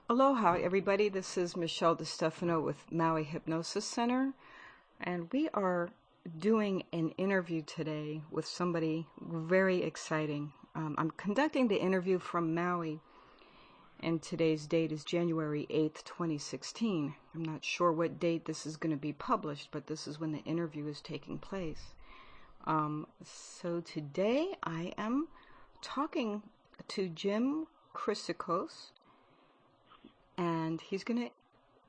Aloha, everybody. This is Michelle DeStefano with Maui Hypnosis Center, and we are doing an interview today with somebody very exciting. I'm conducting the interview from Maui, and today's date is January 8th, 2016. I'm not sure what date this is going to be published, but this is when the interview is taking place. So today I am talking to Jim Hrisikos, and he's going to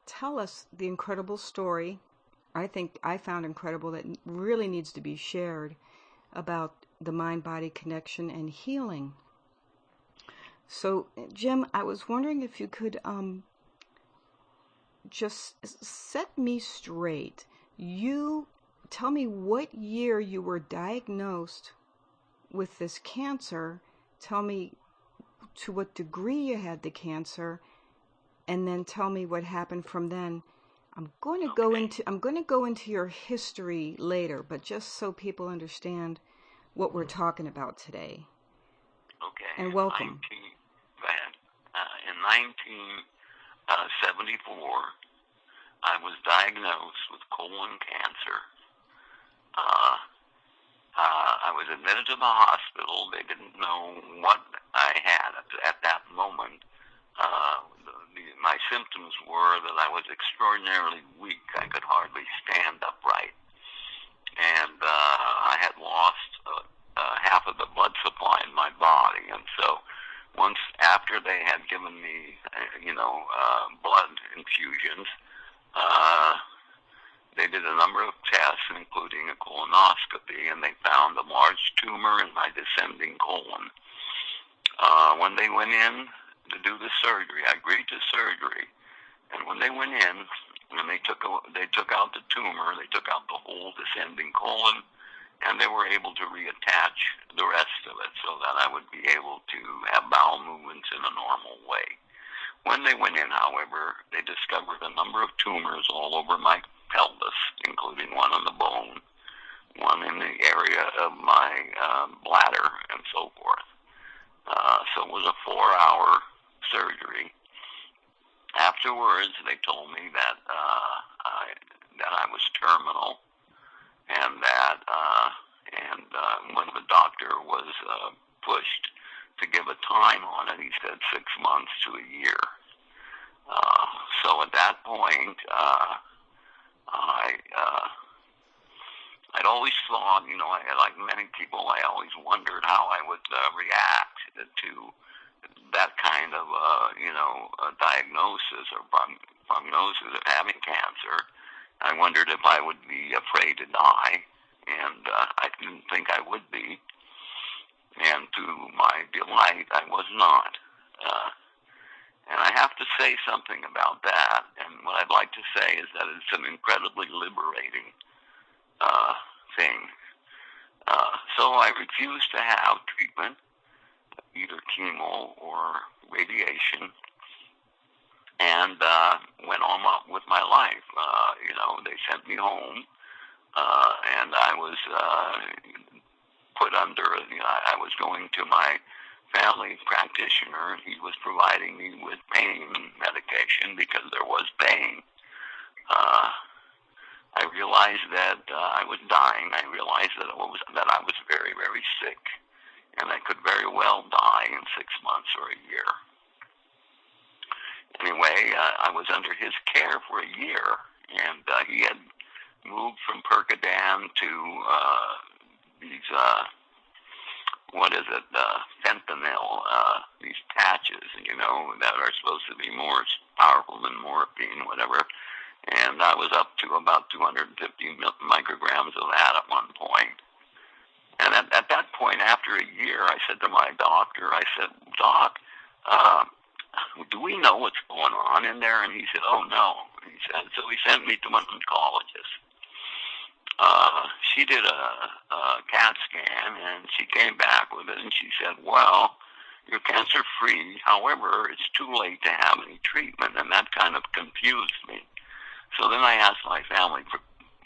tell us the incredible story I think I found incredible that really needs to be shared about the mind-body connection and healing. So, Jim, I was wondering if you could just set me straight. You tell me what year you were diagnosed with this cancer. Tell me to what degree you had the cancer, and then tell me what happened from then. I'm going to go into your history later, but just so people understand what we're talking about today. Okay. And welcome. In 1974, I was diagnosed with colon cancer. I was admitted to the hospital. They didn't know what I had at that moment. My symptoms were that I was extraordinarily weak. I could hardly stand upright. And I had lost half of the blood supply in my body. And so once after they had given me, blood infusions, they did a number of tests, including a colonoscopy, and they found a large tumor in my descending colon. When they went in to do the surgery, I agreed to surgery, and when they went in and they took out the tumor, they took out the whole descending colon, and they were able to reattach the rest of it so that I would be able to have bowel movements in a normal way. When they went in, however, they discovered a number of tumors all over my pelvis, including one on the bone, one in the area of my bladder, and so forth. So it was a 4-hour surgery. Afterwards, they told me that I was terminal, and that when the doctor was pushed to give a time on it, he said 6 months to a year. So at that point, I'd always thought, like many people, I always wondered how I would react to that kind of, diagnosis or prognosis of having cancer. I wondered if I would be afraid to die, and I didn't think I would be. And to my delight, I was not. And I have to say something about that. And what I'd like to say is that it's an incredibly liberating thing. So I refused to have treatment, either chemo or radiation, and went on with my life. They sent me home, and I was put under, I was going to my family practitioner, and he was providing me with pain medication because there was pain. I realized that I was dying. I realized that I was very, very sick, and I could very well die in 6 months or a year. Anyway, I was under his care for a year, and he had moved from Percodan to these, fentanyl, these patches, that are supposed to be more powerful than morphine, whatever. And I was up to about 250 micrograms of that at one point. And at that point, after a year, I said to my doctor, Doc, do we know what's going on in there? And he said, oh, no. He said, so he sent me to an oncologist. She did a CAT scan, and she came back with it, and she said, well, you're cancer-free. However, it's too late to have any treatment, and that kind of confused me. So then I asked my family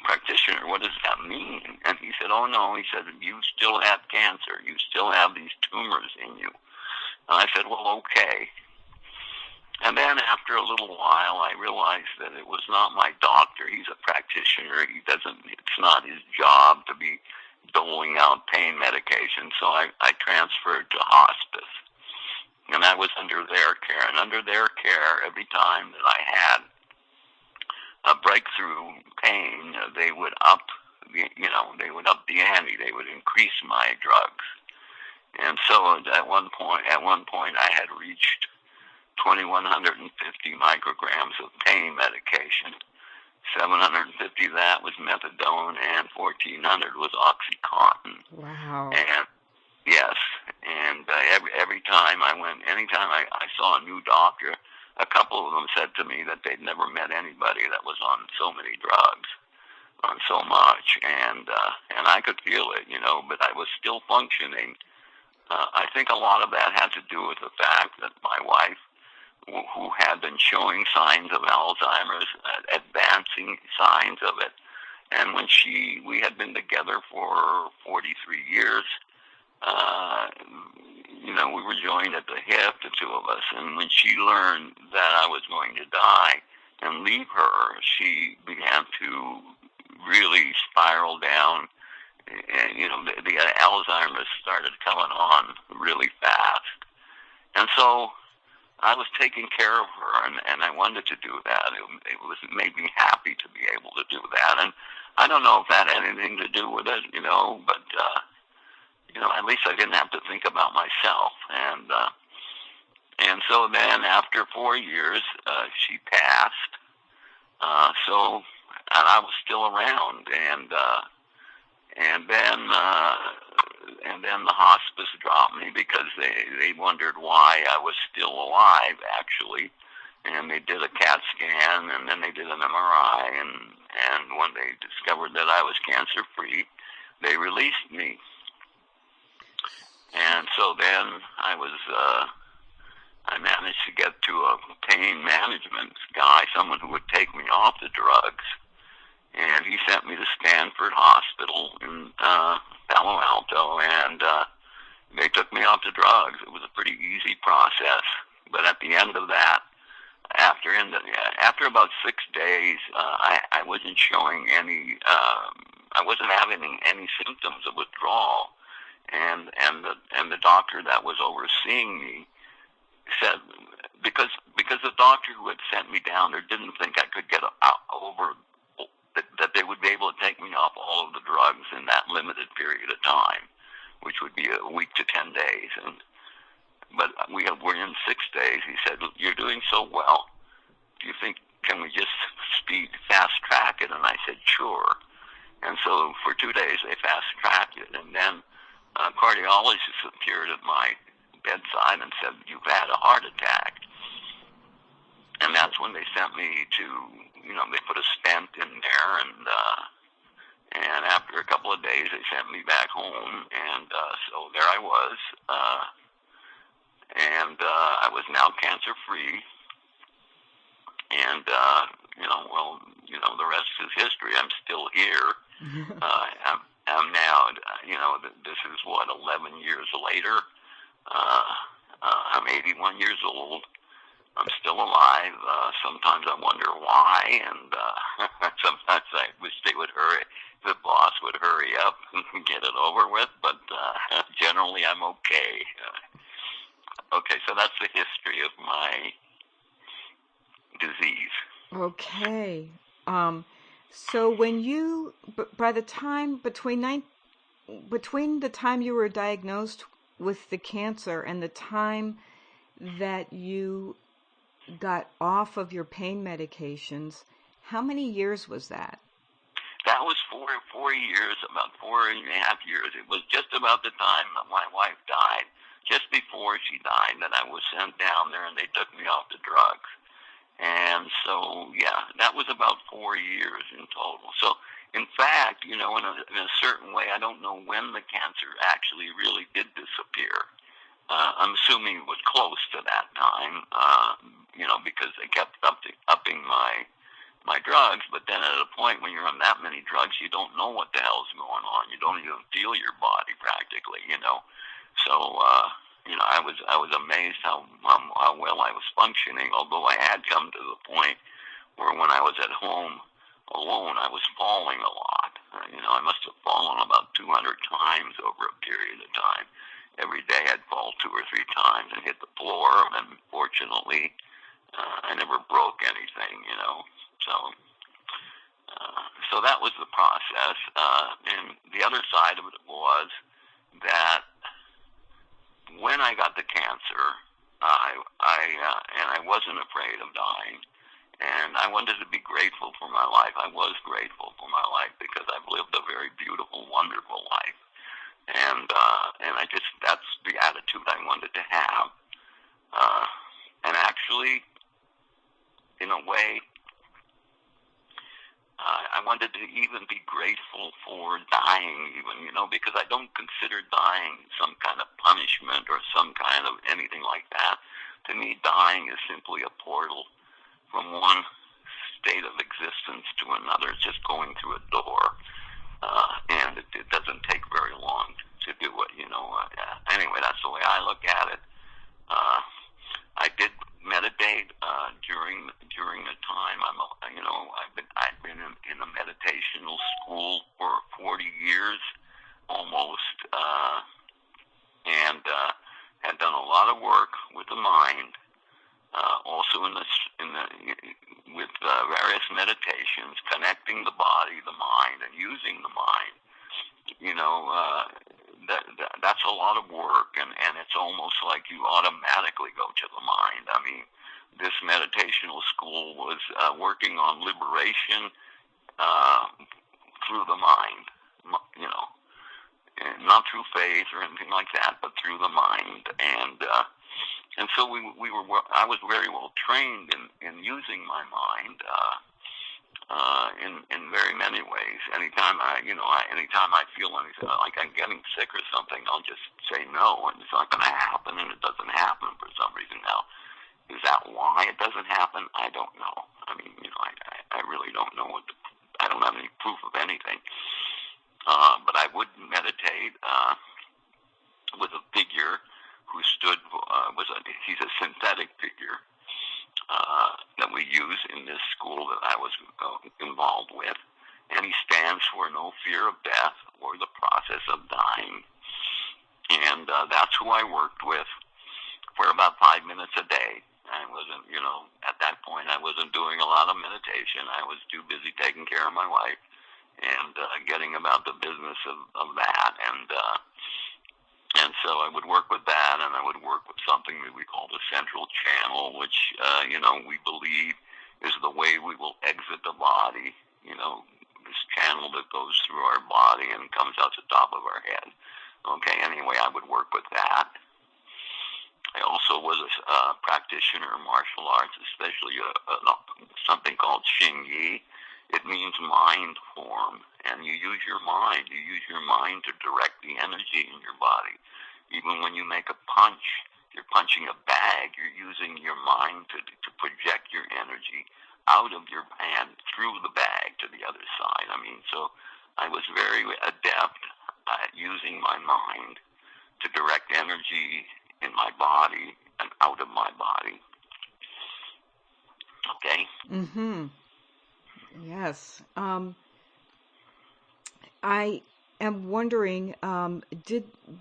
practitioner, what does that mean? And he said, oh, no. He said, you still have cancer. You still have these tumors in you. And I said, well, okay. And then after a little while, I realized that it was not my doctor. He's a practitioner. It's not his job to be doling out pain medication. So I transferred to hospice. And I was under their care. And under their care, every time that I had a breakthrough pain, they would up the ante. They would increase my drugs. And so at one point, I had reached 2,150 micrograms of pain medication. 750 of that was methadone, and 1,400 was OxyContin. Wow. And yes, and every time anytime I saw a new doctor, a couple of them said to me that they'd never met anybody that was on so many drugs, on so much, and I could feel it, but I was still functioning. I think a lot of that had to do with the fact that my wife, who had been showing signs of Alzheimer's, advancing signs of it, and when we had been together for 43 years, we were joined at the hip, the two of us, and when she learned that I was going to die and leave her, she began to really spiral down. And, the Alzheimer's started coming on really fast. And so I was taking care of her, and I wanted to do that. It made me happy to be able to do that. And I don't know if that had anything to do with it, but, at least I didn't have to think about myself. And so then after 4 years, she passed. And I was still around, and then the hospice dropped me because they wondered why I was still alive, actually. And they did a CAT scan, and then they did an MRI, and when they discovered that I was cancer-free, they released me. And so then I managed to get to a pain management guy, someone who would take me off the drugs. And he sent me to Stanford Hospital in Palo Alto, and they took me off the drugs. It was a pretty easy process. But at the end of that, after about 6 days, I wasn't showing I wasn't having any symptoms of withdrawal. And the doctor that was overseeing me said, because the doctor who had sent me down there didn't think I could get over that they would be able to take me off all of the drugs in that limited period of time, which would be a week to 10 days. But we're in 6 days. He said, "You're doing so well. Do you think, can we just fast track it?" And I said, "Sure." And so for 2 days they fast tracked it, and then a cardiologist appeared at my bedside and said, "You've had a heart attack." And that's when they sent me to, they put a stent in there, and after a couple of days they sent me back home, and so there I was, and I was now cancer-free, and, the rest is history. I'm still here. I'm now, this is 11 years later. I'm 81 years old. I'm still alive. Sometimes I wonder why, and sometimes I wish the boss would hurry up and get it over with, but generally I'm okay. Okay, so that's the history of my disease. Okay. So when by the time, between the time you were diagnosed with the cancer and the time that you got off of your pain medications, how many years was that? That was 4 years, about 4.5 years. It was just about the time that my wife died, just before she died, that I was sent down there and they took me off the drugs. And so, that was about 4 years in total. So, in fact, in a certain way, I don't know when the cancer actually really did disappear. I'm assuming it was close to that time, because they kept upping my drugs. But then at a point when you're on that many drugs, you don't know what the hell's going on. You don't even feel your body practically, So, I was amazed how well I was functioning. Although I had come to the point where when I was at home alone, I was falling a lot. I must have fallen about 200 times over a period of time. Every day I'd fall 2 or 3 times and hit the floor, and fortunately, I never broke anything, So that was the process. And the other side of it was that when I got the cancer, I wasn't afraid of dying. And I wanted to be grateful for my life. I was grateful for my life because I've lived a very beautiful, wonderful life. And that's the attitude I wanted to have. And actually, in a way, I wanted to even be grateful for dying, because I don't consider dying some kind of punishment or some kind of anything like that. To me, dying is simply a portal from one state of existence to another. It's just going through a door, and it doesn't take very long to do it. Anyway, that's the way I look at it. I did meditate during the time. I've been in a meditational school for 40 years almost, and had done a lot of work with the mind. Also with various meditations, connecting the body, the mind, and using the mind. That's a lot of work, and it's almost like you automatically go to the mind. I mean, this meditational school was working on liberation through the mind, and not through faith or anything like that, but through the mind. And so I was very well trained in using my mind in very many ways. Anytime I feel anything like I'm getting sick or something, I'll just say no, and it's not going to happen, and it doesn't happen for some reason. Now, is that why it doesn't happen? I don't know. I mean, I really don't know I don't have any proof of anything. But I would meditate with a figure who stood he's a synthetic figure that we use in this school that I was involved with, and he stands for no fear of death or the process of dying, and that's who I worked with for about 5 minutes a day. I wasn't, at that point, I wasn't doing a lot of meditation. I was too busy taking care of my wife and getting about the business of that, and so I would work with that, and I would work with something that we call the central channel, which, we believe is the way we will exit the body, this channel that goes through our body and comes out the top of our head. Okay, anyway, I would work with that. I also was a practitioner of martial arts, especially something called Xing Yi. It means mind form, and you use your mind. You use your mind to direct the energy in your body. Even when you make a punch, you're punching a bag, you're using your mind to project your energy out of your hand through the bag to the other side. I mean, so I was very adept at using my mind to direct energy in my body and out of my body. Okay? Mm-hmm. Yes. I am wondering,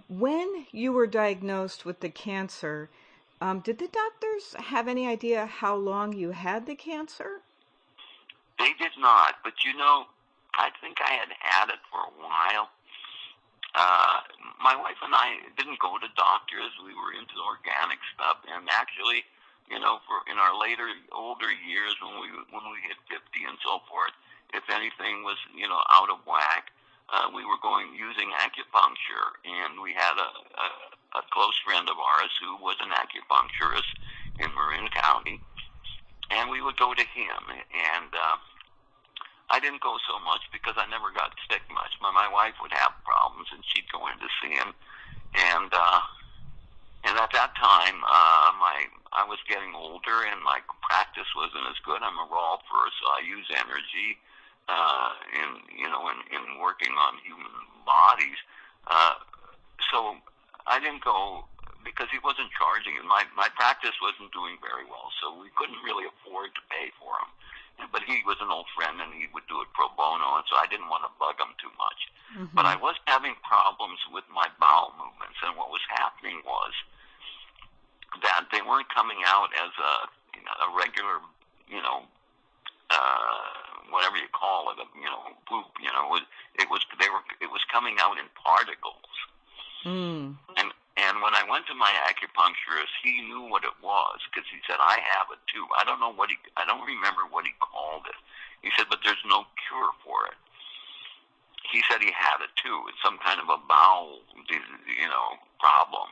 when you were diagnosed with the cancer, did the doctors have any idea how long you had the cancer? They did not, but I think I had it for a while. My wife and I didn't go to doctors. We were into organic stuff, and actually, in our older years, when we hit 50 and so forth, if anything was out of whack, we were using acupuncture, and we had a close friend of ours who was an acupuncturist in Marin County, and we would go to him, and I didn't go so much because I never got sick much. My wife would have problems, and she'd go in to see him, and at that time, I was getting older, and my practice wasn't as good. I'm a rolfer, so I use energy in working on human bodies. So I didn't go because he wasn't charging it. My practice wasn't doing very well, so we couldn't really afford to pay for him. But he was an old friend, and he would do it pro bono, and so I didn't want to bug him too much. But I was having problems with my bowel movements, and what was happening was that they weren't coming out as a regular, whatever you call it, poop. It was coming out in particles. And when I went to my acupuncturist, he knew what it was because he said, I have it too. I don't remember what he called it. He said, but there's no cure for it. He said he had it too. It's some kind of a bowel, problem.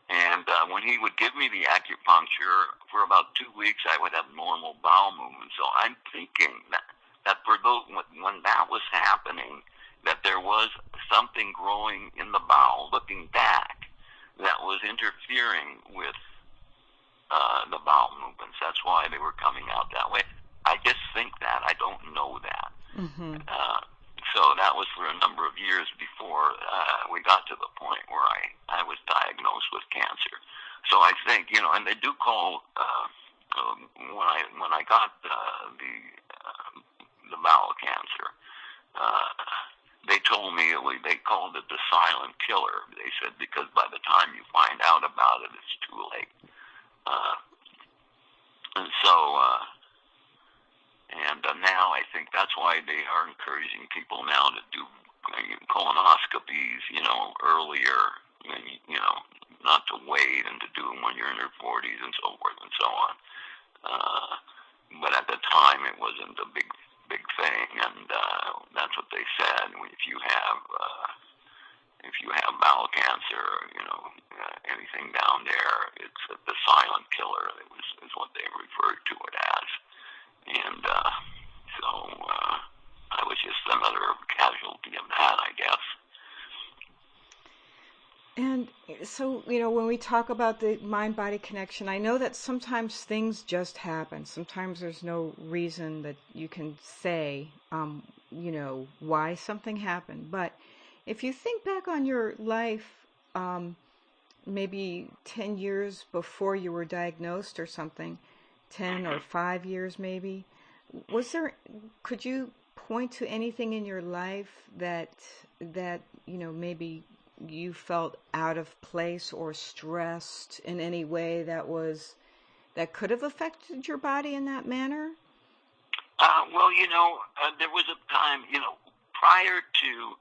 And when he would give me the acupuncture, for about 2 weeks, I would have normal bowel movements. So I'm thinking that for those, when that was happening, that there was something growing in the bowel, looking back, that was interfering with the bowel movements. That's why they were coming out that way. I just think that. I don't know that. So that was for a number of years before we got to the point where I was diagnosed with cancer. So I think, and they do call, when I got the bowel cancer, they told me they called it the silent killer. They said because by the time you find out about it, it's too late. And so, now I think that's why they are encouraging people now to do colonoscopies, earlier, not to wait and to do them when you're in your 40s and so forth and so on. But at the time, it wasn't a big thing, and that's what they said. If you have bowel cancer, anything down there, it's the silent killer. Is what they referred to it as, and so I was just another casualty of that, I guess. And so, when we talk about the mind-body connection, I know that sometimes things just happen. Sometimes there's no reason that you can say, why something happened. But if you think back on your life, maybe 10 years before you were diagnosed or something, 10 or 5 years maybe, could you point to anything in your life that maybe you felt out of place or stressed in any way that could have affected your body in that manner? There was a time, prior to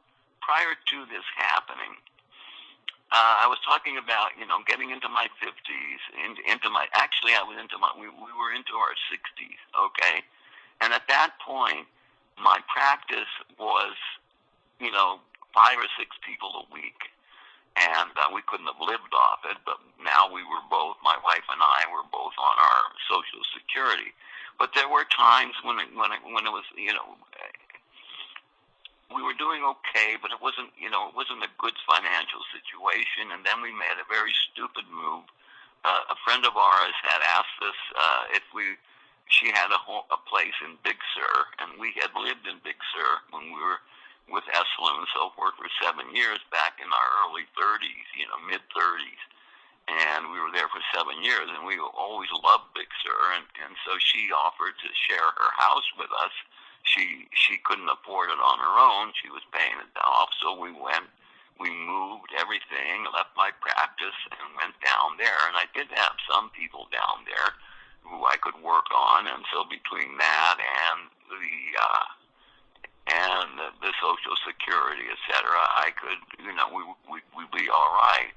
this happening, I was talking about, getting into my 50s, we were into our 60s, okay? And at that point, my practice was, 5 or 6 people a week. And we couldn't have lived off it, but now my wife and I were both on our Social Security. But there were times when it was, we were doing okay, but it wasn't a good financial situation. And then we made a very stupid move. A friend of ours had asked us she had a place in Big Sur, and we had lived in Big Sur when we were with Esalen and so forth for 7 years back in our early 30s, mid-30s. And we were there for 7 years, and we always loved Big Sur. And so she offered to share her house with us. She couldn't afford it on her own. She was paying it off. So we moved everything, left my practice, and went down there. And I did have some people down there who I could work on. And so between that and the Social Security, etc., I could, we'd be all right.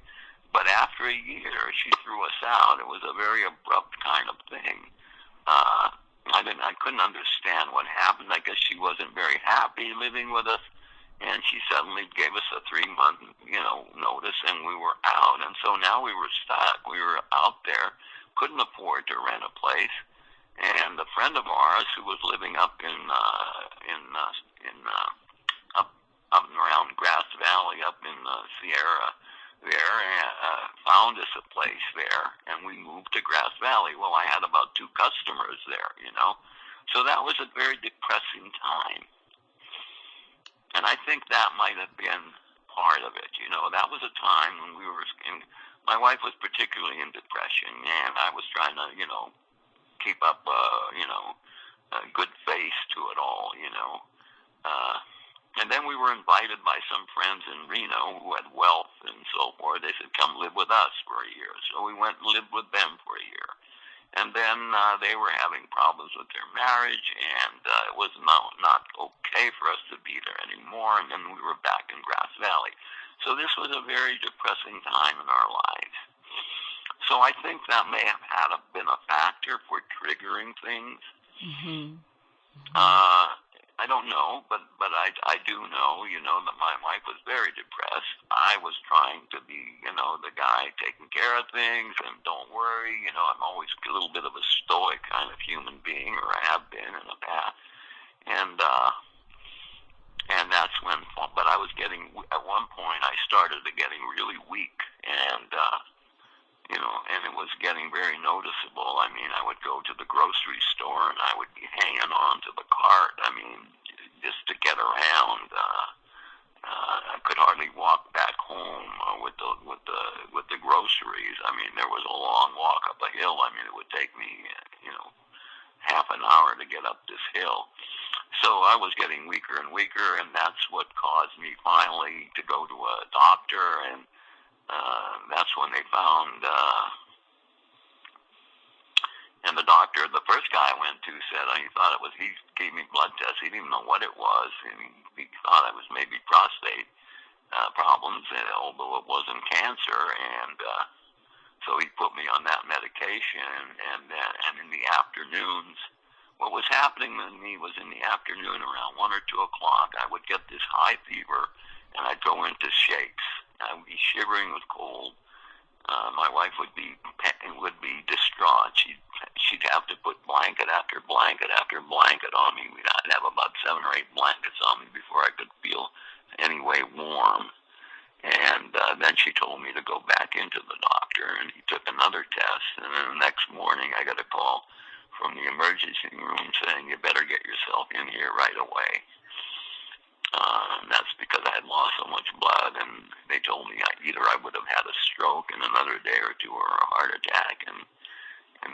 But after a year, she threw us out. It was a very abrupt kind of thing. I couldn't understand what happened. I guess she wasn't very happy living with us, and she suddenly gave us a 3-month, notice, and we were out. And so now we were stuck. We were out there, couldn't afford to rent a place. And a friend of ours who was living up up around Grass Valley, up in Sierra, there, found us a place there, and we moved to Grass Valley. Well, I had about 2 customers there, so that was a very depressing time, and I think that might have been part of it. That was a time when we were my wife was particularly in depression, and I was trying to, keep up, a good face to it all, And then we were invited by some friends in Reno who had wealth and so forth. They said, come live with us for a year. So we went and lived with them for a year. And then they were having problems with their marriage, and it was not okay for us to be there anymore. And then we were back in Grass Valley. So this was a very depressing time in our lives. So I think that may have been a factor for triggering things. Mm-hmm. I don't know, but I do know, that my wife was very depressed. I was trying to be, the guy taking care of things, and don't worry, I'm always a little bit of a stoic kind of human being, or I have been in the past. And that's when, but I was getting, at one point, I started getting really weak, and and it was getting very noticeable. I mean, I would go to the grocery store and I would be hanging on to the cart. I mean, just to get around. I could hardly walk back home with the groceries. I mean, there was a long walk up a hill. I mean, it would take me, half an hour to get up this hill. So I was getting weaker and weaker, and that's what caused me finally to go to a doctor, and that's when they found, and the doctor, the first guy I went to said, he gave me blood tests. He didn't even know what it was, and he thought it was maybe prostate problems, although it wasn't cancer, and so he put me on that medication, and in the afternoons, what was happening with me was in the afternoon around 1 or 2 o'clock, I would get this high fever, and I'd go into shakes. I would be shivering with cold. My wife would be distraught. She'd have to put blanket after blanket after blanket on me. I'd have about 7 or 8 blankets on me before I could feel any way warm. And then she told me to go back into the doctor, and he took another test. And then the next morning, I got a call from the emergency room saying, you better get yourself in here right away. And that's because I had lost so much blood, and they told me either I would have had a stroke in another day or two, or a heart attack, and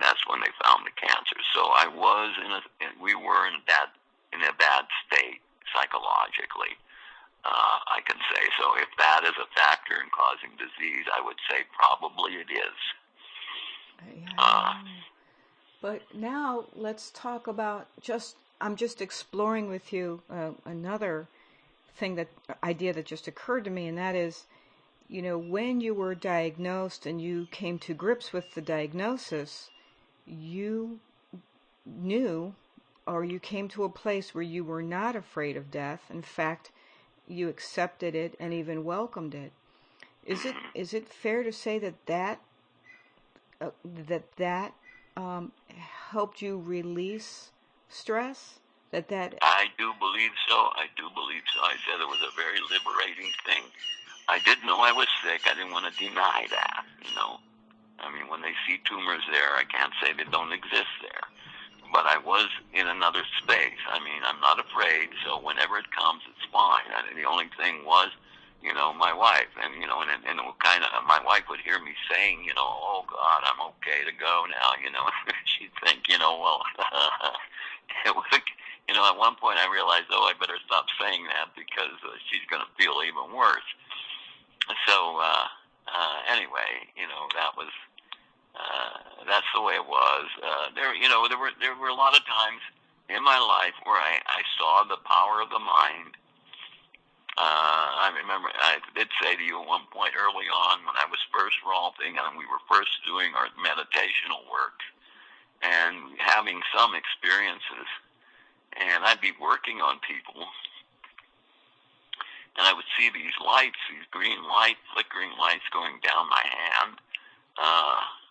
that's when they found the cancer. So we were in a bad state psychologically, I can say. So if that is a factor in causing disease, I would say probably it is. But now let's talk about I'm just exploring with you another idea that just occurred to me, and that is, when you were diagnosed and you came to grips with the diagnosis, you knew, or you came to a place where you were not afraid of death. In fact, you accepted it and even welcomed it. Is it fair to say that helped you release stress? I do believe so. I said it was a very liberating thing. I did know I was sick. I didn't want to deny that, I mean, when they see tumors there, I can't say they don't exist there. But I was in another space. I mean, I'm not afraid, so whenever it comes, it's fine. The only thing was, my wife, and kind of, my wife would hear me saying, oh God, I'm okay to go now, she'd think, well, it was, at one point I realized, I better stop saying that because she's going to feel even worse. So, anyway, that's the way it was. There were a lot of times in my life where I saw the power of the mind. I remember I did say to you at one point early on when I was first rolling and we were first doing our meditational work and having some experiences, and I'd be working on people, and I would see these lights, these green lights, flickering lights going down my hand.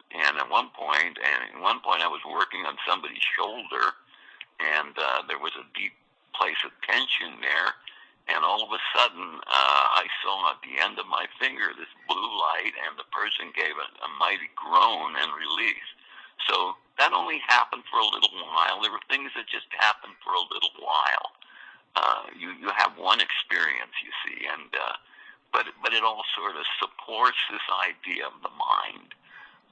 And at one point I was working on somebody's shoulder, and there was a deep place of tension there. And all of a sudden, I saw at the end of my finger this blue light, and the person gave a mighty groan and release. So that only happened for a little while. There were things that just happened for a little while. You have one experience, you see, and but it all sort of supports this idea of the mind,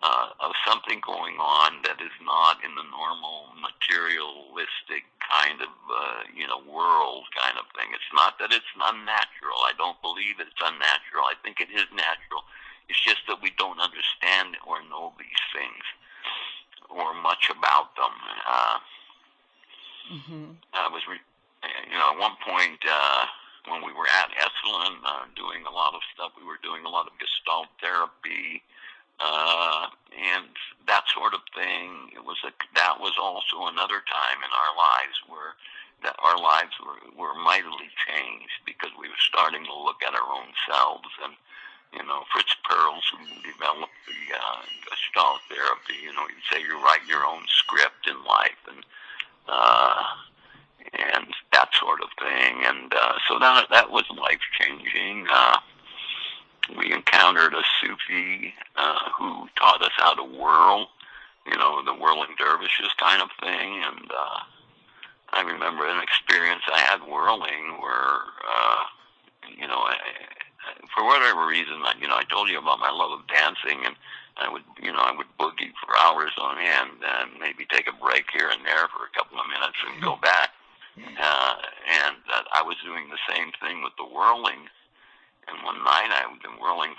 of something going on that is not in the normal materialistic kind of world kind of thing. It's not that it's unnatural. I don't believe it's unnatural. I think it is natural. It's just that we don't understand or know these things or much about them. I was, at one point when we were at Esalen doing a lot of stuff, we were doing a lot of Gestalt therapy and that sort of thing. That was also another time in our lives where that our lives were mightily changed because we were starting to look at our own selves. And Fritz Perls, who developed the Gestalt therapy, he'd say you write your own script in life, and that sort of thing. And so that was life changing. We encountered a Sufi who taught us how to whirl, the whirling dervishes kind of thing. And I remember an experience I had whirling where, for whatever reason, I told you about my love of dancing, and I would boogie for hours on end, and maybe take a break here and there for a couple of minutes and go back. And I was doing the same thing with the whirling. And one night I had been whirling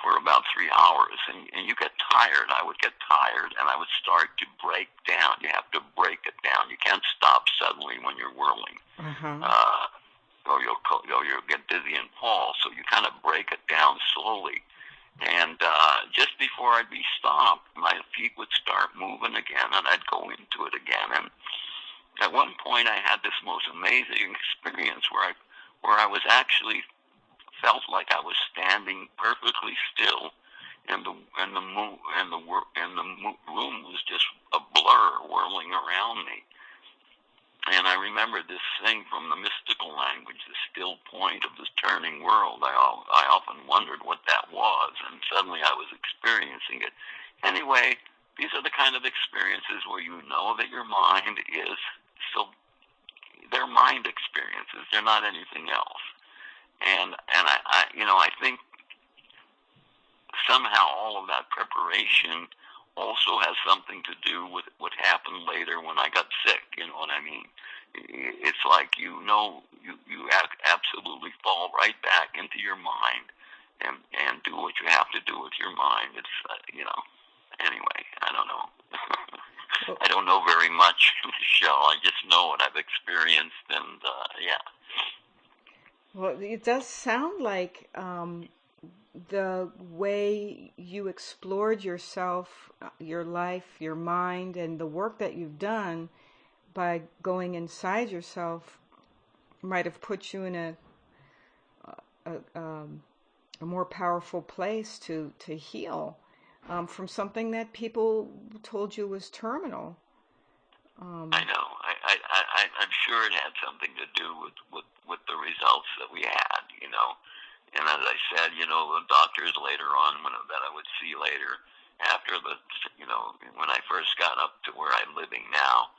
for about 3 hours, and you get tired. I would get tired, and I would start to break down. You have to break it down. You can't stop suddenly when you're whirling. Or you'll get dizzy and fall. So you kind of break it down slowly. And just before I'd be stopped, my feet would start moving again, and I'd go into it again. And at one point, I had this most amazing experience where I was actually felt like I was standing perfectly still, and the room was just a blur whirling around me. And I remember this thing from the mystical language, the still point of this turning world. I often wondered what that was, and suddenly I was experiencing it. Anyway, these are the kind of experiences where you know that your mind is still, they're mind experiences. They're not anything else. And I think somehow all of that preparation also has something to do with what happened later when I got sick. You know what I mean? It's like you absolutely fall right back into your mind and do what you have to do with your mind. It's anyway, I don't know. I don't know very much, Michelle. I just know what I've experienced, and yeah. Well, it does sound like the way you explored yourself, your life, your mind, and the work that you've done by going inside yourself might have put you in a more powerful place to heal from something that people told you was terminal. I know. I'm sure it had something to do with the results that we had, And as I said, the doctors later on, that I would see later, after when I first got up to where I'm living now,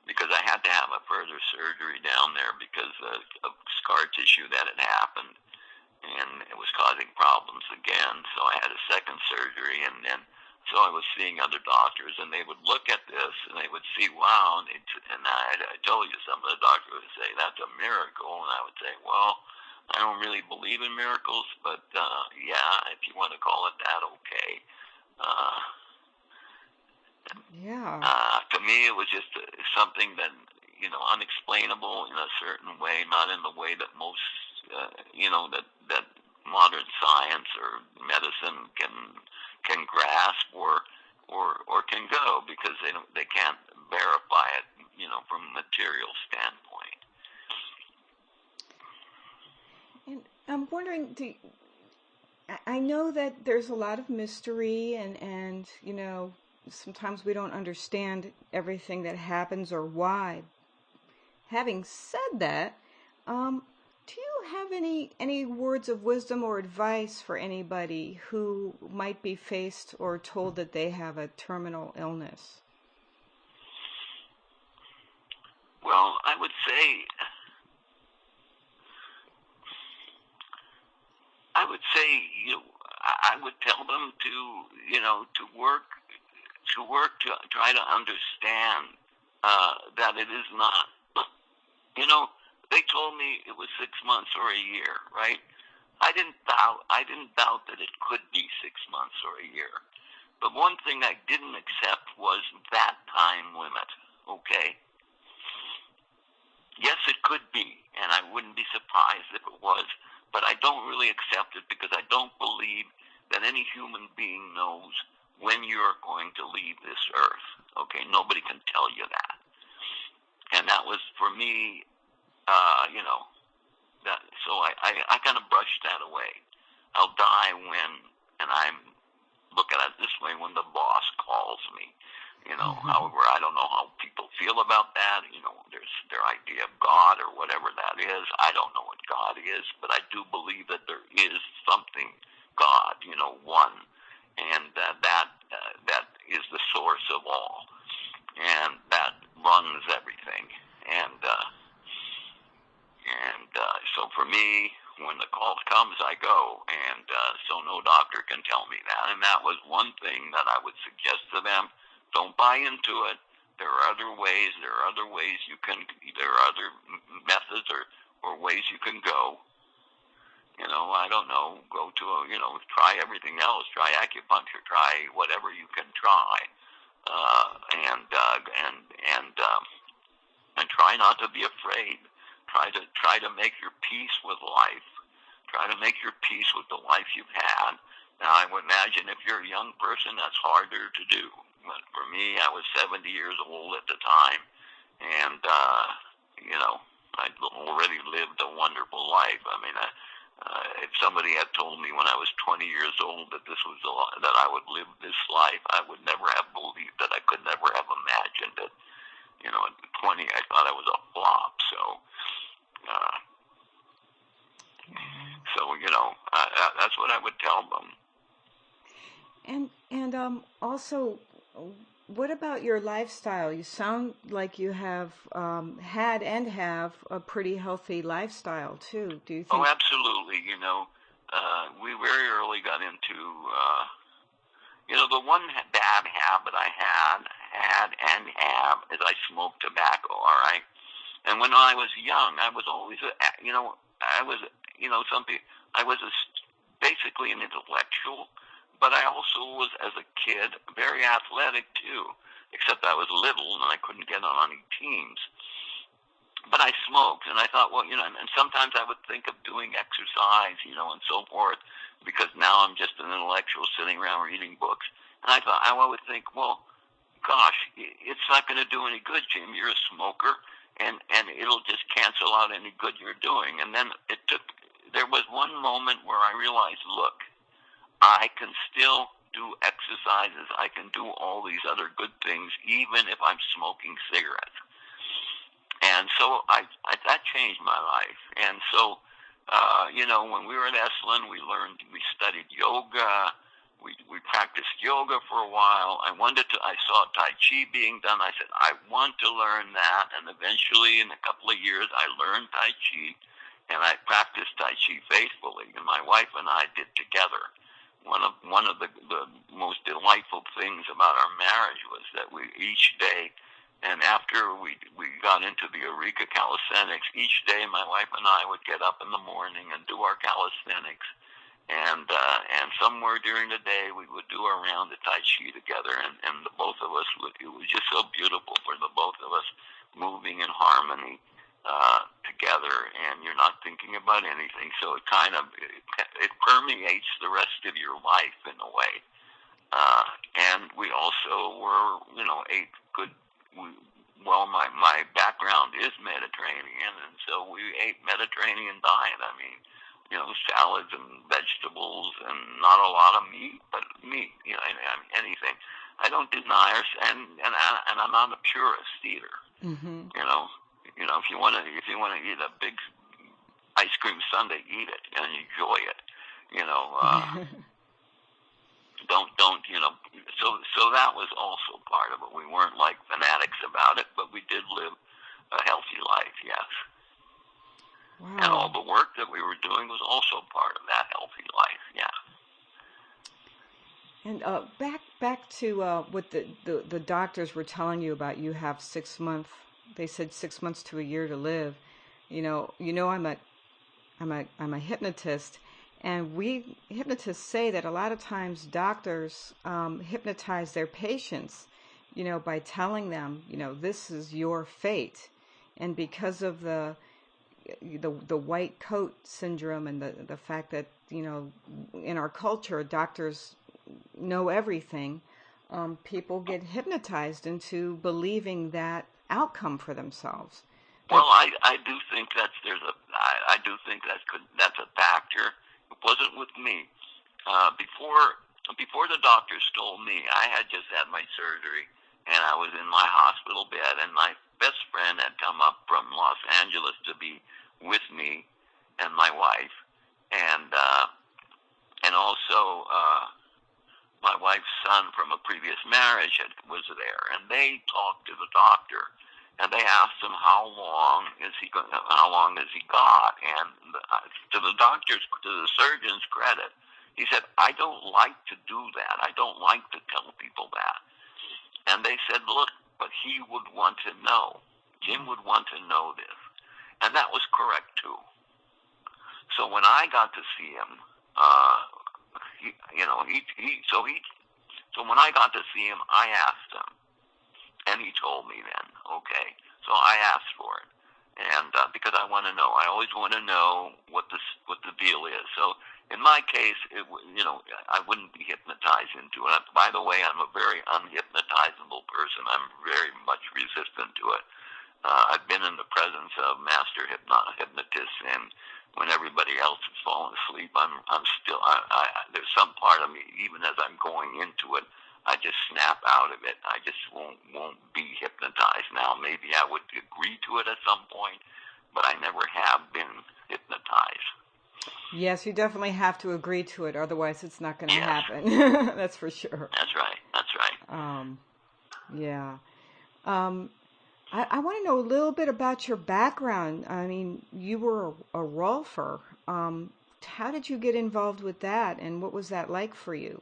because I had to have a further surgery down there because of scar tissue that had happened, and it was causing problems again. So I had a second surgery, and then so I was seeing other doctors, and they would look at this, and they would see, wow, and I told you, some of the doctors would say, that's a miracle, and I would say, well, I don't really believe in miracles, but yeah, if you want to call it that, okay. To me, it was just something that, unexplainable in a certain way, not in the way that most, that modern science or medicine can grasp or can go, because they can't verify it, from a material standpoint. And I'm wondering, I know that there's a lot of mystery, and sometimes we don't understand everything that happens or why. Having said that, do you have any words of wisdom or advice for anybody who might be faced or told that they have a terminal illness? Well, I would say say, I would tell them to work to try to understand that it is not. They told me it was 6 months or a year, right? I didn't doubt that it could be 6 months or a year. But one thing I didn't accept was that time limit. Okay. Yes, it could be, and I wouldn't be surprised if it was, but I don't really accept it because I don't believe that any human being knows when you're going to leave this earth. Okay, nobody can tell you that. And that was, for me, so I kind of brushed that away. I'll die when, and I'm looking at it this way, when the boss calls me. However, I don't know how people feel about that. There's their idea of God or whatever that is. I don't know what God is, but I do believe that there is something, God, one, and that is the source of all, and that runs everything. So for me, when the call comes, I go, and so no doctor can tell me that. And that was one thing that I would suggest to them. Don't buy into it. There are other ways. There are other methods or ways you can go. I don't know. Go to try everything else. Try acupuncture. Try whatever you can try, and try not to be afraid. Try to make your peace with life. Try to make your peace with the life you've had. Now, I would imagine if you're a young person, that's harder to do. But for me, I was 70 years old at the time, and I'd already lived a wonderful life. I mean, if somebody had told me when I was 20 years old that that I would live this life, I would never have believed that. I could never have imagined it. At 20, I thought I was a flop. That's what I would tell them. And also, what about your lifestyle? You sound like you have had and have a pretty healthy lifestyle too. Do you think? Oh, absolutely. We very early got into the one bad habit I had and have is I smoked tobacco. All right. And when I was young, I was always I was basically an intellectual, but I also was, as a kid, very athletic too, except I was little and I couldn't get on any teams. But I smoked, and I thought, and sometimes I would think of doing exercise, and so forth, because now I'm just an intellectual sitting around reading books. And I would think, well, gosh, it's not going to do any good, Jim. You're a smoker, and it'll just cancel out any good you're doing. And then there was one moment where I realized, look, I can still do exercises. I can do all these other good things, even if I'm smoking cigarettes. And so that changed my life. And so, when we were at Esalen, we studied yoga. We practiced yoga for a while. I saw Tai Chi being done. I said, I want to learn that. And eventually, in a couple of years, I learned Tai Chi. And I practiced Tai Chi faithfully. And my wife and I did together. One of the most delightful things about our marriage was that we each day, and after we got into the Eureka calisthenics, each day my wife and I would get up in the morning and do our calisthenics, and somewhere during the day we would do our round of Tai Chi together, and the both of us it was just so beautiful for the both of us moving in harmony together, and you're not thinking about anything, so it permeates the rest of your life in a way. And we also were, ate good. My background is Mediterranean, and so we ate Mediterranean diet. I mean, salads and vegetables, and not a lot of meat, but meat, anything. I don't deny, and I'm not a purist either. Mm-hmm. If you want to eat a big ice cream sundae, eat it and enjoy it. So that was also part of it. We weren't like fanatics about it, but we did live a healthy life, yes. Wow. And all the work that we were doing was also part of that healthy life, yeah. And back to what the doctors were telling you about. You have 6 months. They said 6 months to a year to live. I'm a hypnotist, and we hypnotists say that a lot of times doctors hypnotize their patients, by telling them, this is your fate, and because of the white coat syndrome and the fact that in our culture doctors know everything, people get hypnotized into believing that outcome for themselves. Well, I do think I do think that's a factor. It wasn't with me. Before the doctors told me, I had just had my surgery, and I was in my hospital bed, and my best friend had come up from Los Angeles to be with me and my wife, and also my wife's son from a previous marriage was there, and they talked to the doctor, and they asked him how long has he got, and to the surgeon's credit, he said, I don't like to do that. I don't like to tell people that. And they said, look, but he would want to know. Jim would want to know this. And that was correct, too. So when I got to see him, so when I got to see him, I asked him. And he told me then, okay. So I asked for it. And because I want to know. I always want to know what the deal is. So in my case, I wouldn't be hypnotized into it. By the way, I'm a very unhypnotizable person. I'm very much resistant to it. I've been in the presence of master hypnotists, and when everybody else has fallen asleep, I'm still. There's some part of me, even as I'm going into it, I just snap out of it. I just won't be hypnotized. Now, maybe I would agree to it at some point, but I never have been hypnotized. Yes, you definitely have to agree to it, otherwise it's not going to happen. That's for sure. That's right. Yeah. I want to know a little bit about your background. I mean, you were a rolfer. How did you get involved with that, and what was that like for you?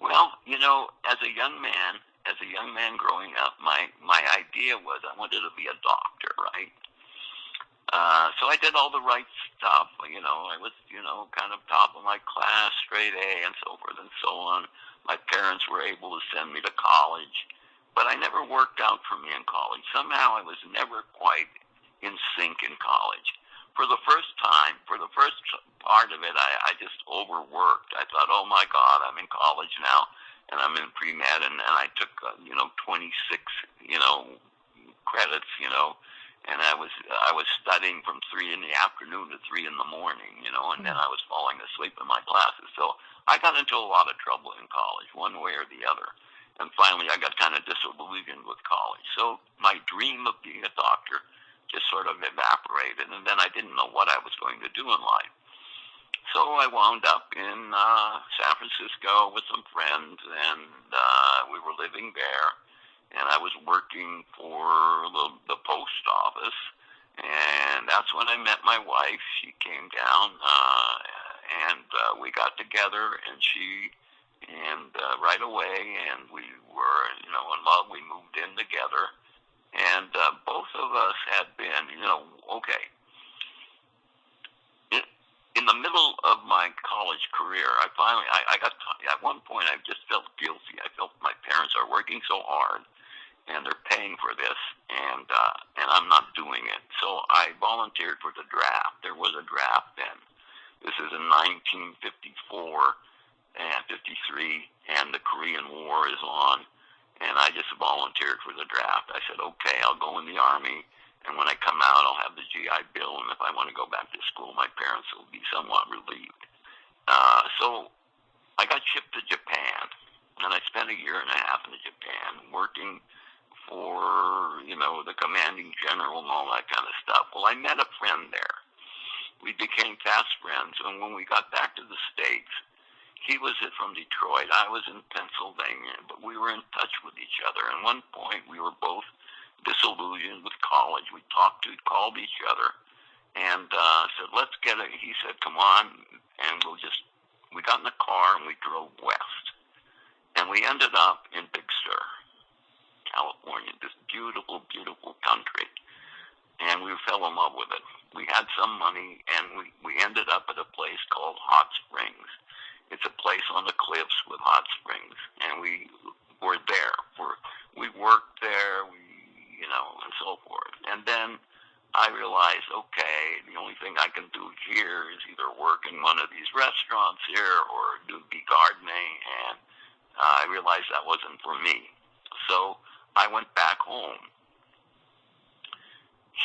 Well, as a young man growing up, my idea was I wanted to be a doctor, right? So I did all the right stuff. I was, kind of top of my class, straight A, and so forth and so on. My parents were able to send me to college, but I never worked out for me in college. Somehow I was never quite in sync in college. For the first part of it, I just overworked. I thought, oh my God, I'm in college now, and I'm in pre-med, and I took, 26, credits, and I was studying from 3 in the afternoon to 3 in the morning, and then I was falling asleep in my classes. So I got into a lot of trouble in college, one way or the other. And finally, I got kind of disillusioned with college. So my dream of being a doctor just sort of evaporated, and then I didn't know what I was going to do in life. So I wound up in San Francisco with some friends, and we were living there. And I was working for the post office, and that's when I met my wife. She came down, and we got together, and right away, and we were, in love. We moved in together, and both of us had been, okay. In the middle of my college career, I got, at one point, I just felt guilty. I felt my parents are working so hard, and they're paying for this, and I'm not doing it. So I volunteered for the draft. There was a draft then. This is in 1954 and 53, and the Korean War is on, and I just volunteered for the draft. I said, okay, I'll go in the Army, and when I come out, I'll have the GI Bill, and if I want to go back to school, my parents will be somewhat relieved. So I got shipped to Japan, and I spent a year and a half in Japan working for, the commanding general and all that kind of stuff. Well, I met a friend there. We became fast friends, and when we got back to the States, he was from Detroit, I was in Pennsylvania, but we were in touch with each other. At one point, we were both disillusioned with college. We called each other, and said, let's get it. He said, come on, and we got in the car, and we drove west. And we ended up in Big Sur, California, this beautiful, beautiful country. And we fell in love with it. We had some money, and we ended up at a place called Hot Springs. It's a place on the cliffs with hot springs, and we were there. We worked there, and so forth. And then I realized, okay, the only thing I can do here is either work in one of these restaurants here or be gardening, and I realized that wasn't for me. So I went back home.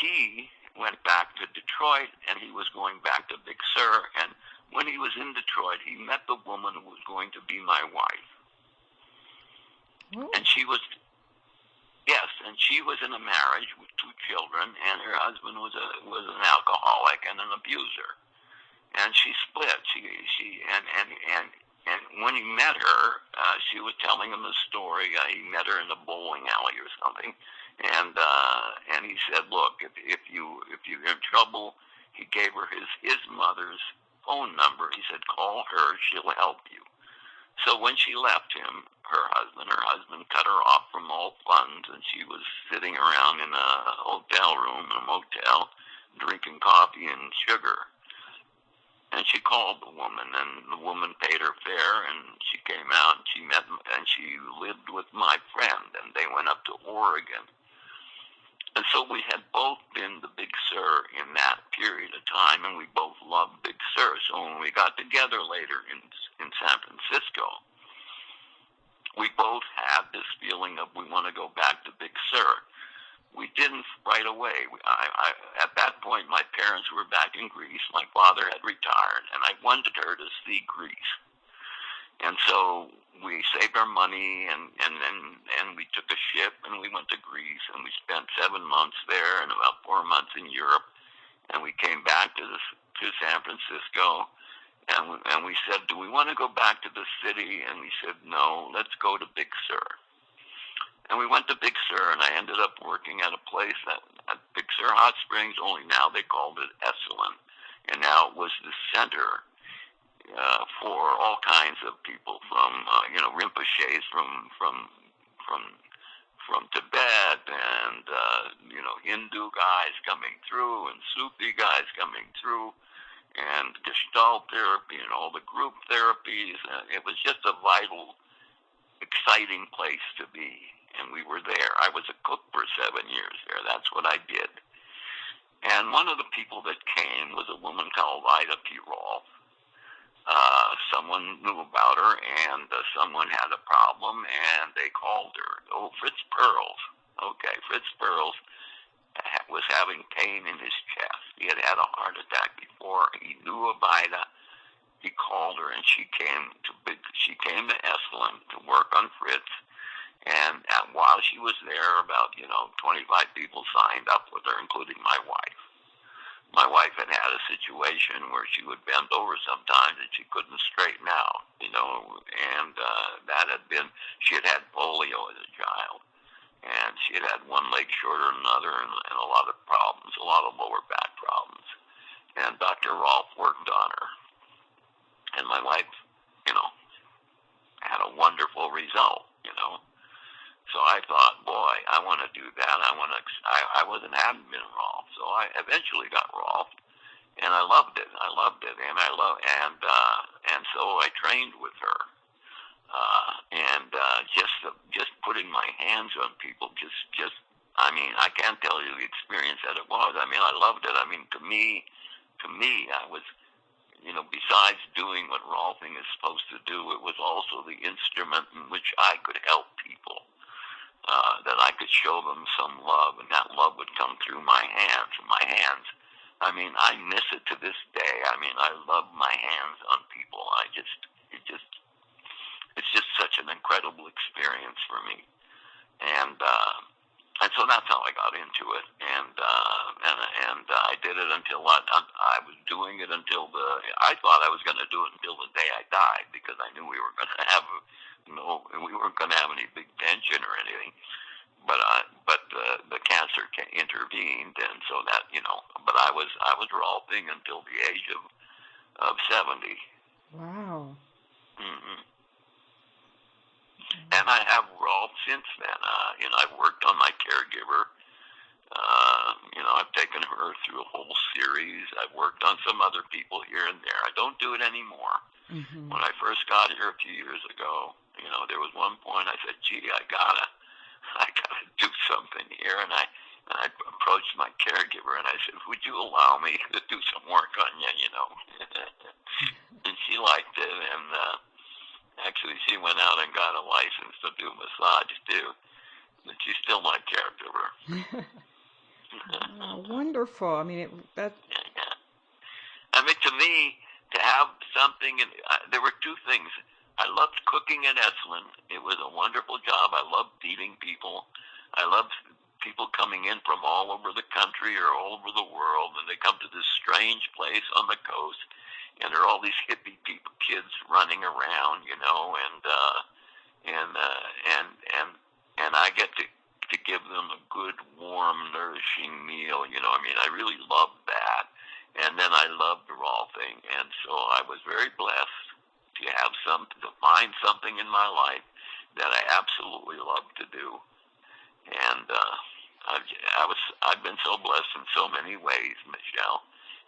He went back to Detroit, and he was going back to Big Sur, and when he was in Detroit, he met the woman who was going to be my wife. Oh. And she was in a marriage with 2 children, and her husband was an alcoholic and an abuser. And she split. And when he met her, she was telling him the story. He met her in a bowling alley or something, and he said, "Look, if you're in trouble," he gave her his mother's phone number. He said, "Call her; she'll help you." So when she left him, her husband cut her off from all funds, and she was sitting around in a hotel room, in a motel, drinking coffee and sugar. And she called the woman, and the woman paid her fare, and she came out, and she met, and she lived with my friend, and they went up to Oregon. And so we had both been to Big Sur in that period of time, and we both loved Big Sur. So when we got together later in San Francisco, we both had this feeling of we want to go back to Big Sur. We didn't right away. At that point, my parents were back in Greece. My father had retired, and I wanted her to see Greece. And so we saved our money, and we took a ship, and we went to Greece, and we spent 7 months there and about 4 months in Europe. And we came back to San Francisco, and we said, "Do we want to go back to the city?" And we said, "No, let's go to Big Sur." And we went to Big Sur, and I ended up working at a place at Big Sur Hot Springs, only now they called it Esalen. And now it was the center for all kinds of people from, Rinpoches from Tibet, and, Hindu guys coming through, and Sufi guys coming through, and Gestalt therapy, and all the group therapies. It was just a vital, exciting place to be. And we were there. I was a cook for 7 years there. That's what I did. And one of the people that came was a woman called Ida P. Rolfe. Someone knew about her, and someone had a problem, and they called her. Oh, Fritz Perls. Okay, Fritz Perls was having pain in his chest. He had had a heart attack before. He knew of Ida. He called her, and she came to Esalen to work on Fritz. And while she was there, about 25 people signed up with her, including my wife. My wife had had a situation where she would bend over sometimes and she couldn't straighten out, and she had had polio as a child, and she had had one leg shorter than another, and a lot of problems, a lot of lower back problems. And Dr. Rolfe worked on her, and my wife, had a wonderful result, So I thought, boy, I want to do that. I hadn't been Rolfe, so I eventually got Rolfe, and I loved it. And so I trained with her, and just putting my hands on people, I can't tell you the experience that it was. I loved it. To me, I was, besides doing what Rolfing is supposed to do, it was also the instrument in which I could help people. That I could show them some love, and that love would come through my hands. I miss it to this day. I love my hands on people. It's just such an incredible experience for me. And so that's how I got into it. And I did it until I was doing it until I thought I was going to do it until the day I died, because I knew we weren't going to have any big pension or anything. But the cancer intervened, and so that But I was Rolfing until the age of 70. Wow. Mm-hmm. And I have evolved since then. I've worked on my caregiver. I've taken her through a whole series. I've worked on some other people here and there. I don't do it anymore. Mm-hmm. When I first got here a few years ago, there was one point I said, "Gee, I gotta do something here." And I approached my caregiver and I said, "Would you allow me to do some work on you?" And she liked it. And actually, she went out and got a license to do massage too. And she's still my caregiver. Oh, wonderful. I mean, Yeah. I mean, to me, to have something, and there were two things. I loved cooking at Esalen. It was a wonderful job. I loved feeding people. I loved people coming in from all over the country or all over the world, and they come to this strange place on the coast, and there are all these hippie kids running around, and I get to give them a good, warm, nourishing meal. I really loved that. And then I loved the raw thing. And so I was very blessed to find something in my life that I absolutely loved to do. And I've been so blessed in so many ways, Michelle,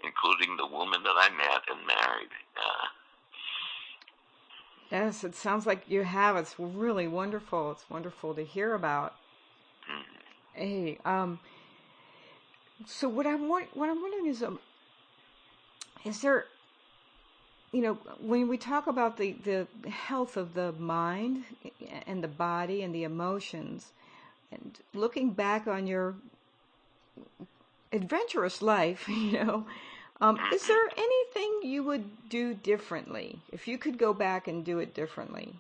including the woman that I met and married. Yes, it sounds like you have. It's really wonderful. It's wonderful to hear about. Hey, so what I'm wondering is there, when we talk about the health of the mind and the body and the emotions, and looking back on your adventurous life, is there anything you would do differently if you could go back and do it differently?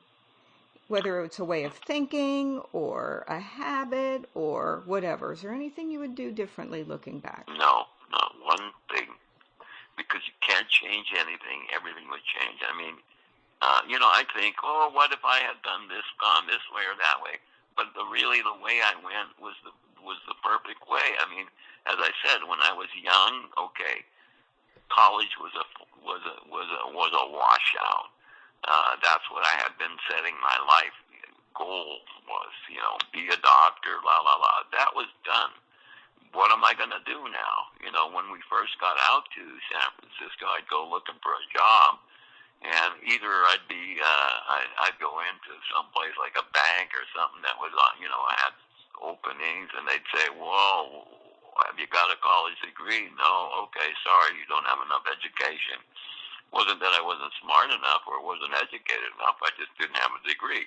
Whether it's a way of thinking or a habit or whatever. Is there anything you would do differently looking back? No, not one thing. Because you can't change anything. Everything would change. I mean, I think, what if I had gone this way or that way? But the way I went was the perfect way. I mean, as I said, when I was young, okay, college was a washout. That's what I had been setting my life goal was, be a doctor, la la la. That was done. What am I going to do now? When we first got out to San Francisco, I'd go looking for a job, and either I'd go into some place like a bank or something that was on, I had openings, and they'd say, "Well, have you got a college degree?" "No." "Okay, sorry, you don't have enough education." Wasn't that I wasn't smart enough or wasn't educated enough. I just didn't have a degree.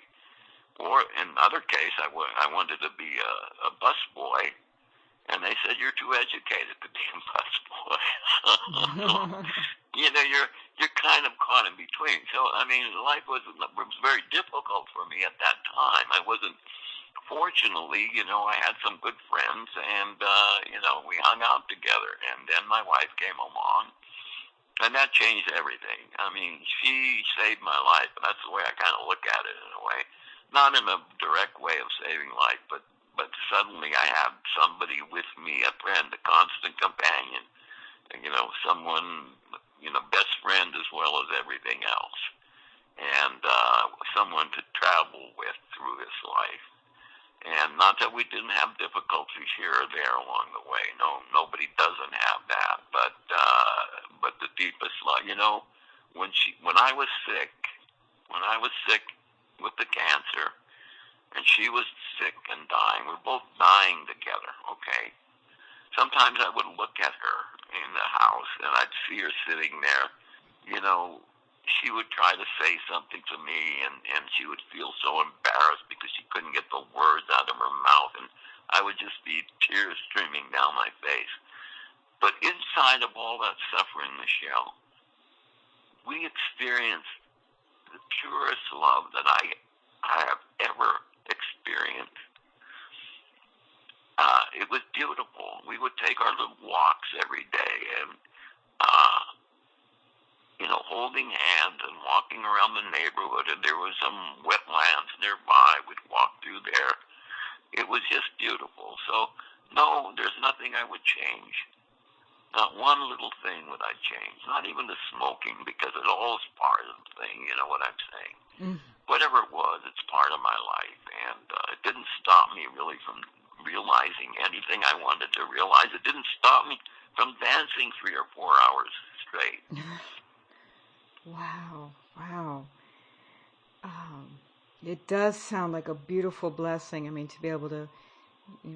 Or in another case, I wanted to be a busboy, and they said, "You're too educated to be a busboy." You're kind of caught in between. So I mean, life was very difficult for me at that time. I wasn't. Fortunately, I had some good friends, and we hung out together. And then my wife came along. And that changed everything. I mean, she saved my life, and that's the way I kind of look at it in a way. Not in a direct way of saving life, but suddenly I have somebody with me, a friend, a constant companion, someone, best friend as well as everything else, and someone to travel with through this life. And not that we didn't have difficulties here or there along the way. No, nobody doesn't have that. But the deepest love, when I was sick with the cancer, and she was sick and dying, we're both dying together, okay? Sometimes I would look at her in the house, and I'd see her sitting there, she would try to say something to me, and she would feel so embarrassed because she couldn't get the words out of her mouth, and I would just be tears streaming down my face. But inside of all that suffering, Michelle, we experienced the purest love that I have ever experienced. It was beautiful. We would take our little walks every day, and holding hands and walking around the neighborhood, and there was some wetlands nearby. We'd walk through there. It was just beautiful. So, no, there's nothing I would change. Not one little thing would I change. Not even the smoking, because it all is part of the thing, you know what I'm saying? whatever it was, it's part of my life, and it didn't stop me really from realizing anything I wanted to realize. It didn't stop me from dancing 3 or 4 hours straight. Wow, wow. It does sound like a beautiful blessing. I mean, to be able to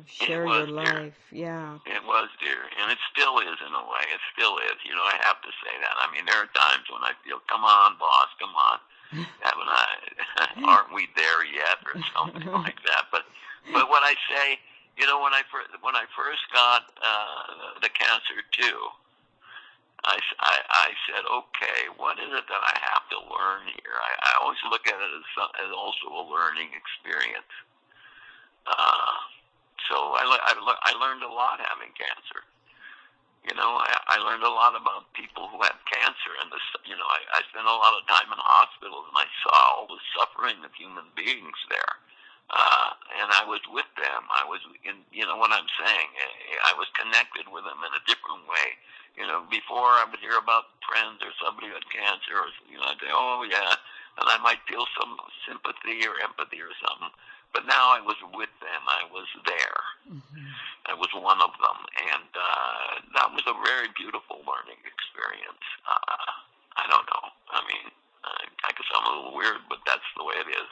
share your life. Dear. Yeah. It was, dear, and it still is in a way. It still is. You know, I have to say that. I mean, there are times when I feel, come on, boss, come on. Haven't aren't we there yet, or something like that? But what I say, you know, when I first got the cancer too, I said, okay, what is it that I have to learn here? I always look at it as also a learning experience. So I learned a lot having cancer. You know, I learned a lot about people who have cancer, and I spent a lot of time in hospitals, and I saw all the suffering of human beings there, and I was with them. I was, you know what I'm saying? I was connected with them in a different way. You know, before I would hear about friends or somebody who had cancer, or I'd say, oh yeah, and I might feel some sympathy or empathy or something. But now I was with them. I was there. Mm-hmm. I was one of them, and that was a very beautiful learning experience. I don't know. I mean, I guess I'm a little weird, but that's the way it is.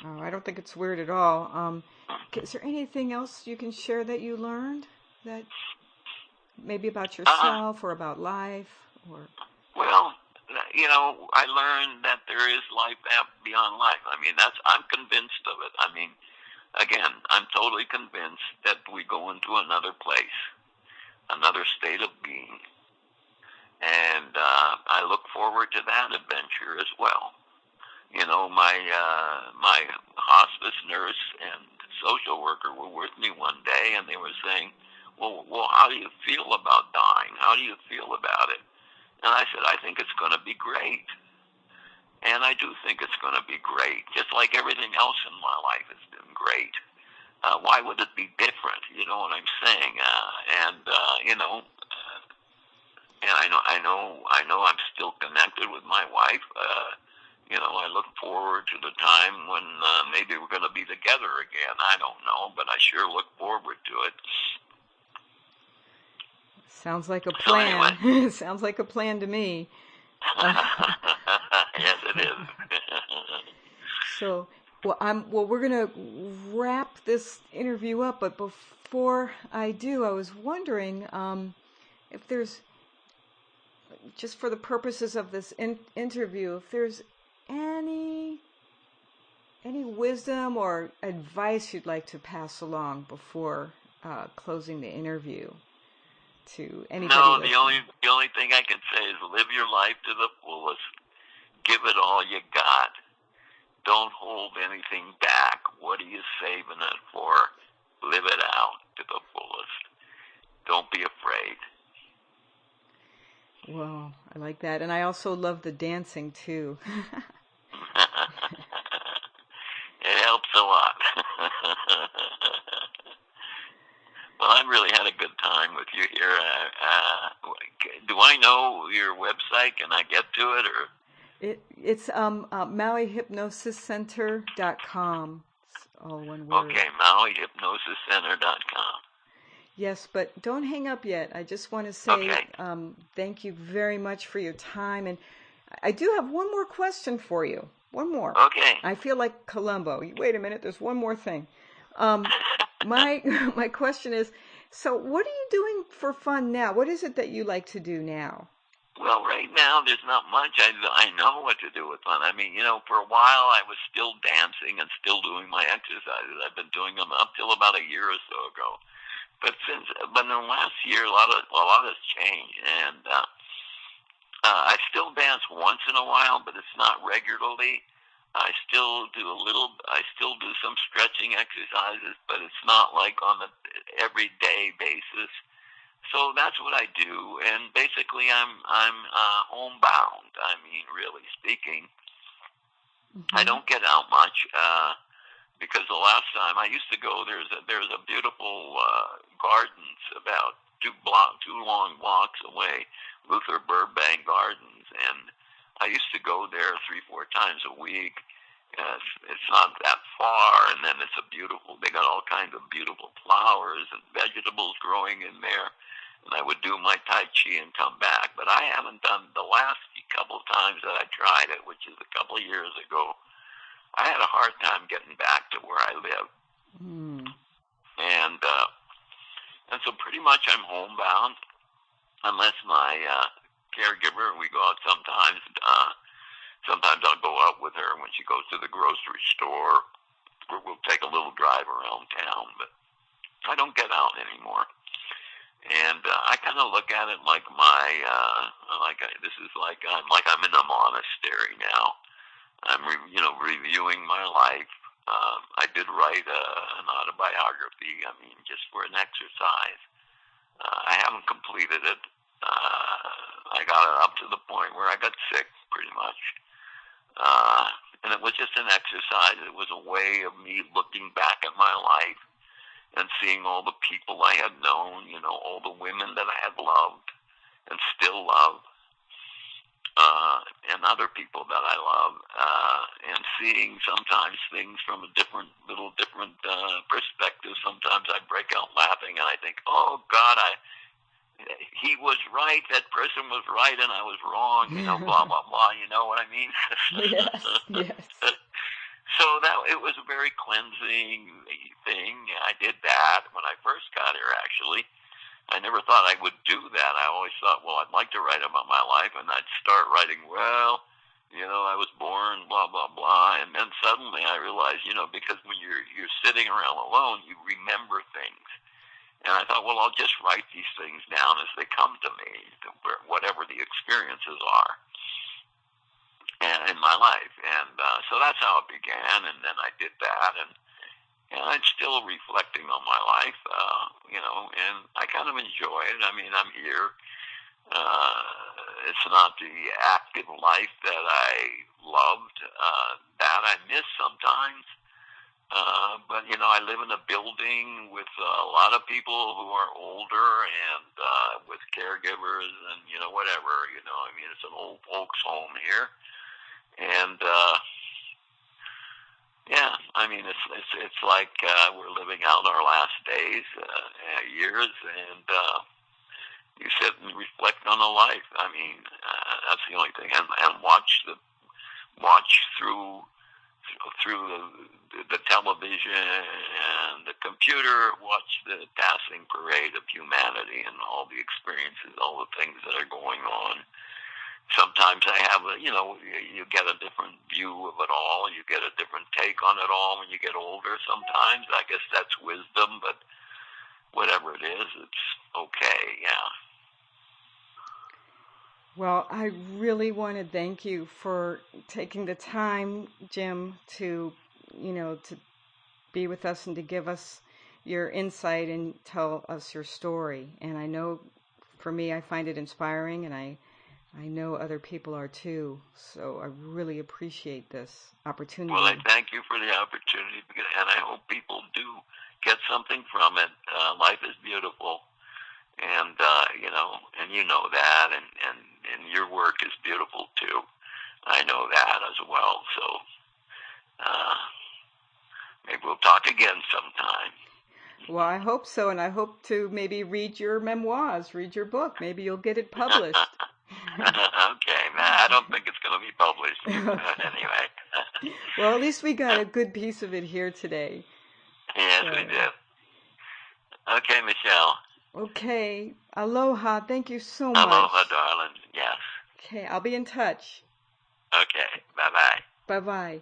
Oh, I don't think it's weird at all. Is there anything else you can share that you learned, that maybe about yourself or about life? Well, you know, I learned that there is life beyond life. I mean, I'm convinced of it. I mean, again, I'm totally convinced that we go into another place, another state of being. And I look forward to that adventure as well. You know, my hospice nurse and social worker were with me one day, and they were saying, well, how do you feel about dying? How do you feel about it? And I said, I think it's going to be great. And I do think it's going to be great, just like everything else in my life has been great. Why would it be different? You know what I'm saying? You know, and I know I'm still connected with my wife. You know, I look forward to the time when maybe we're going to be together again. I don't know, but I sure look forward to it. Sounds like a plan. So anyway. Sounds like a plan to me. Yes, it is. So, we're going to wrap this interview up, but before I do, I was wondering if there's, just for the purposes of this interview, if there's any wisdom or advice you'd like to pass along before closing the interview to anybody. No, the only thing I can say is live your life to the fullest. Give it all you got. Don't hold anything back. What are you saving it for? Live it out to the fullest. Don't be afraid. Well, I like that. And I also love the dancing, too. It helps a lot. Well, I really had a good time with you here. Do I know your website? Can I get to it? Or it's MauiHypnosisCenter.com. It's all one word. Okay, MauiHypnosisCenter.com. Yes, but don't hang up yet. I just want to say thank you very much for your time. And I do have one more question for you. One more. Okay. I feel like Columbo. Wait a minute. There's one more thing. My question is, so what are you doing for fun now? What is it that you like to do now? Well, right now there's not much. I know what to do with fun. I mean, you know, for a while I was still dancing and still doing my exercises. I've been doing them up till about a year or so ago. But in the last year, a lot has changed, and I still dance once in a while, but it's not regularly. I still do some stretching exercises, but it's not like on an everyday basis. So that's what I do, and basically I'm homebound. I mean, really speaking, I don't get out much because the last time I used to go, there's a beautiful gardens about two long blocks away, Luther Burbank Gardens, and I used to go there 3-4 times a week, Yes, it's not that far, and then it's a beautiful. They got all kinds of beautiful flowers and vegetables growing in there. And I would do my Tai Chi and come back. But I haven't done the last couple of times that I tried it, which is a couple of years ago. I had a hard time getting back to where I live, and so pretty much I'm homebound unless my caregiver. We go out sometimes. Sometimes I'll go out with her when she goes to the grocery store. We'll take a little drive around town, but I don't get out anymore. And I kind of look at it like this is like I'm in a monastery now. I'm reviewing my life. I did write an autobiography. I mean, just for an exercise. I haven't completed it. I got it up to the point where I got sick, pretty much. And it was just an exercise. It was a way of me looking back at my life and seeing all the people I had known, all the women that I had loved and still love, and other people that I love, and seeing sometimes things from a different perspective. Sometimes I break out laughing and I think, oh God, he was right, that person was right, and I was wrong, blah, blah, blah, you know what I mean? Yes, yes. So it was a very cleansing thing. I did that when I first got here, actually. I never thought I would do that. I always thought, well, I'd like to write about my life, and I'd start writing, well, I was born, blah, blah, blah, and then suddenly I realized, because when you're sitting around alone, you remember things. And I thought, well, I'll just write these things down as they come to me, whatever the experiences are in my life. And so that's how it began, and then I did that, and I'm still reflecting on my life, and I kind of enjoy it. I mean, I'm here. It's not the active life that I loved, that I miss sometimes. But I live in a building with a lot of people who are older and with caregivers and whatever. I mean, it's an old folks' home here, and yeah, I mean, it's like we're living out our last days, years, and you sit and reflect on the life. I mean, that's the only thing, and watch through the television and the computer, watch the passing parade of humanity and all the experiences, all the things that are going on. Sometimes I have you get a different view of it all. You get a different take on it all when you get older sometimes. I guess that's wisdom, but whatever it is, it's okay, yeah. Well, I really want to thank you for taking the time, Jim, to be with us and to give us your insight and tell us your story. And I know, for me, I find it inspiring, and I know other people are too. So I really appreciate this opportunity. Well, I thank you for the opportunity, and I hope people do get something from it. Life is beautiful. And, and you know that, and your work is beautiful too. I know that as well. So, maybe we'll talk again sometime. Well, I hope so. And I hope to maybe read your memoirs, read your book. Maybe you'll get it published. Okay, man. I don't think it's going to be published. Anyway. Well, at least we got a good piece of it here today. Yes, we did. Okay, Michelle. Okay. Aloha. Thank you so much. Aloha, darling. Yes. Okay. I'll be in touch. Okay. Bye-bye. Bye-bye.